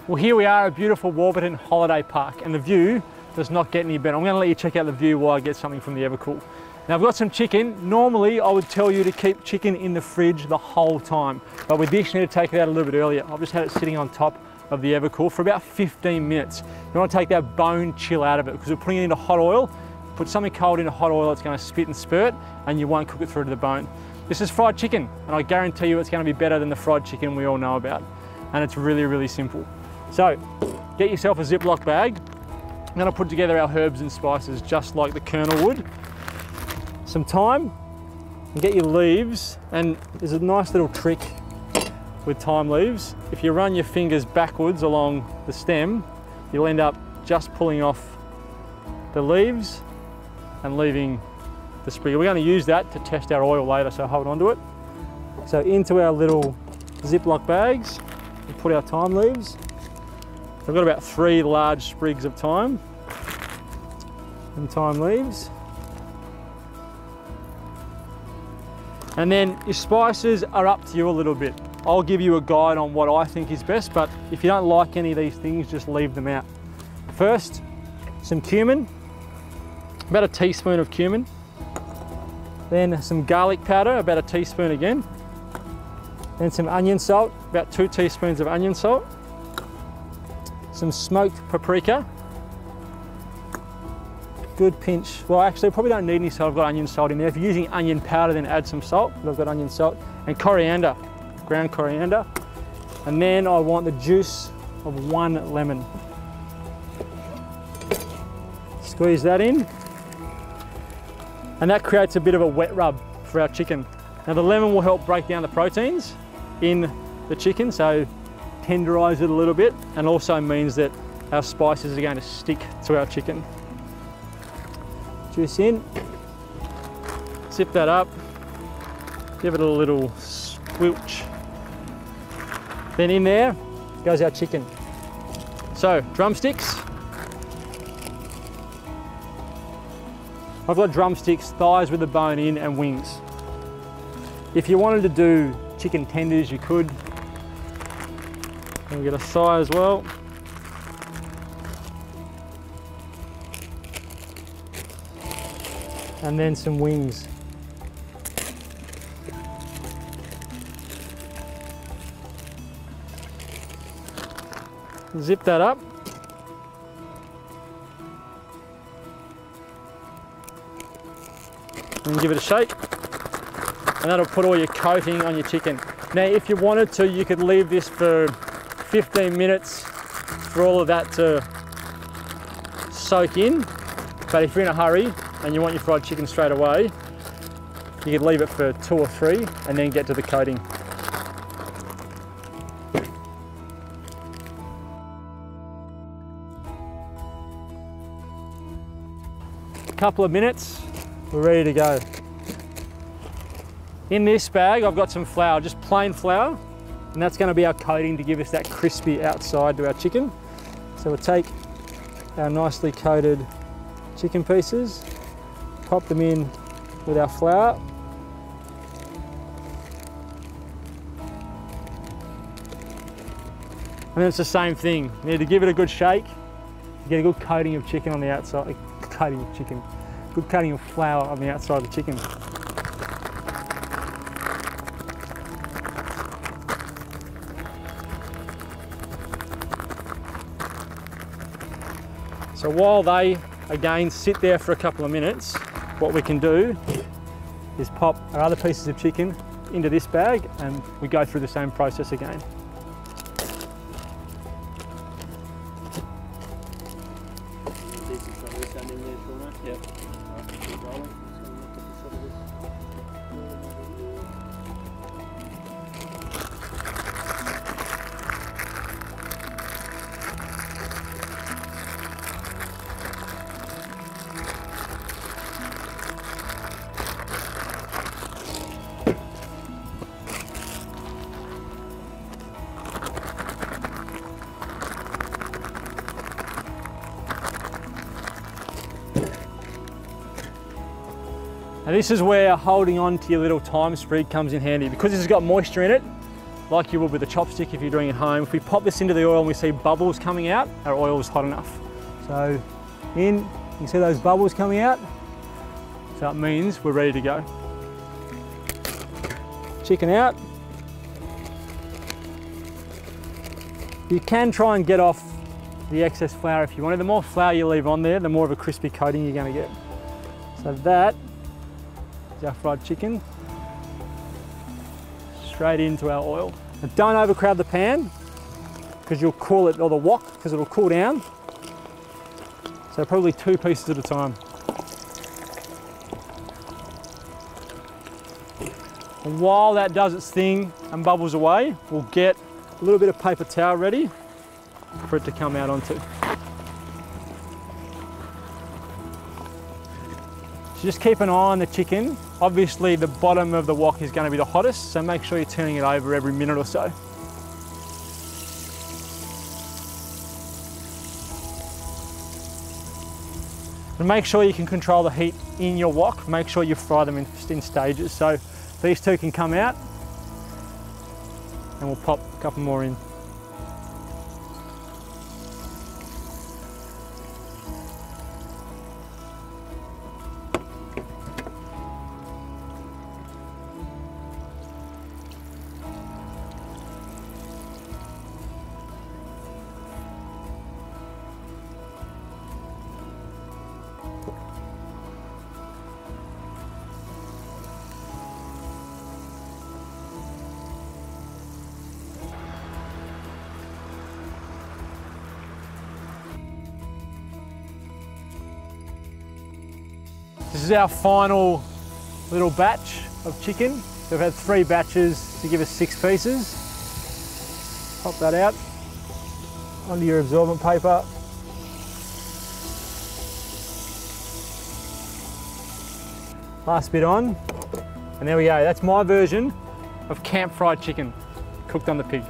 Well, here we are at beautiful Warburton Holiday Park, and the view does not get any better. I'm going to let you check out the view while I get something from the Evercool. Now, I've got some chicken. Normally, I would tell you to keep chicken in the fridge the whole time, but with this, you need to take it out a little bit earlier. I've just had it sitting on top of the Evercool for about 15 minutes. You want to take that bone chill out of it, because we're putting it into hot oil. Put something cold into hot oil, it's going to spit and spurt, and you won't cook it through to the bone. This is fried chicken, and I guarantee you it's going to be better than the fried chicken we all know about. And it's really, really simple. So, get yourself a Ziploc bag. I'm going to put together our herbs and spices just like the Colonel would. Some thyme, and get your leaves. And there's a nice little trick with thyme leaves. If you run your fingers backwards along the stem, you'll end up just pulling off the leaves and leaving the sprig. We're going to use that to test our oil later, so hold on to it. So into our little Ziploc bags, we put our thyme leaves. I've got about 3 large sprigs of thyme and thyme leaves. And then your spices are up to you a little bit. I'll give you a guide on what I think is best, but if you don't like any of these things, just leave them out. First, some cumin, about a teaspoon of cumin. Then some garlic powder, about a teaspoon again. Then some onion salt, about 2 teaspoons of onion salt. Some smoked paprika. Good pinch. Well, actually, I probably don't need any salt. I've got onion salt in there. If you're using onion powder, then add some salt. But I've got onion salt. And coriander, ground coriander. And then I want the juice of 1 lemon. Squeeze that in. And that creates a bit of a wet rub for our chicken. Now, the lemon will help break down the proteins in the chicken, so tenderize it a little bit, and also means that our spices are going to stick to our chicken. Juice in, zip that up, give it a little squelch. Then in there goes our chicken. So, drumsticks. I've got drumsticks, thighs with the bone in, and wings. If you wanted to do chicken tenders, you could. And we get a thigh as well. And then some wings. Zip that up. And give it a shake. And that'll put all your coating on your chicken. Now, if you wanted to, you could leave this for 15 minutes for all of that to soak in. But if you're in a hurry and you want your fried chicken straight away, you could leave it for 2 or 3 and then get to the coating. A couple of minutes, we're ready to go. In this bag, I've got some flour, just plain flour, and that's going to be our coating to give us that crispy outside to our chicken. So we'll take our nicely coated chicken pieces, pop them in with our flour. And then it's the same thing. You need to give it a good shake, get a good coating of chicken on the outside, good coating of flour on the outside of the chicken. So while they, again, sit there for a couple of minutes, what we can do is pop our other pieces of chicken into this bag, and we go through the same process again. And this is where holding on to your little thyme sprig comes in handy. Because this has got moisture in it, like you would with a chopstick if you're doing it at home. If we pop this into the oil and we see bubbles coming out, our oil is hot enough. So in, you see those bubbles coming out? So it means we're ready to go. Chicken out. You can try and get off the excess flour if you want. The more flour you leave on there, the more of a crispy coating you're going to get. So that is our fried chicken. Straight into our oil. Now don't overcrowd the pan because you'll cool it, or the wok, because it'll cool down. So probably 2 pieces at a time. And while that does its thing and bubbles away, we'll get a little bit of paper towel ready for it to come out onto. So just keep an eye on the chicken. Obviously the bottom of the wok is going to be the hottest, so make sure you're turning it over every minute or so. And make sure you can control the heat in your wok. Make sure you fry them in stages. So these 2 can come out and we'll pop a couple more in. This is our final little batch of chicken. So we've had 3 batches to give us 6 pieces. Pop that out onto your absorbent paper. Last bit on, and there we go. That's my version of camp fried chicken, cooked on the pig.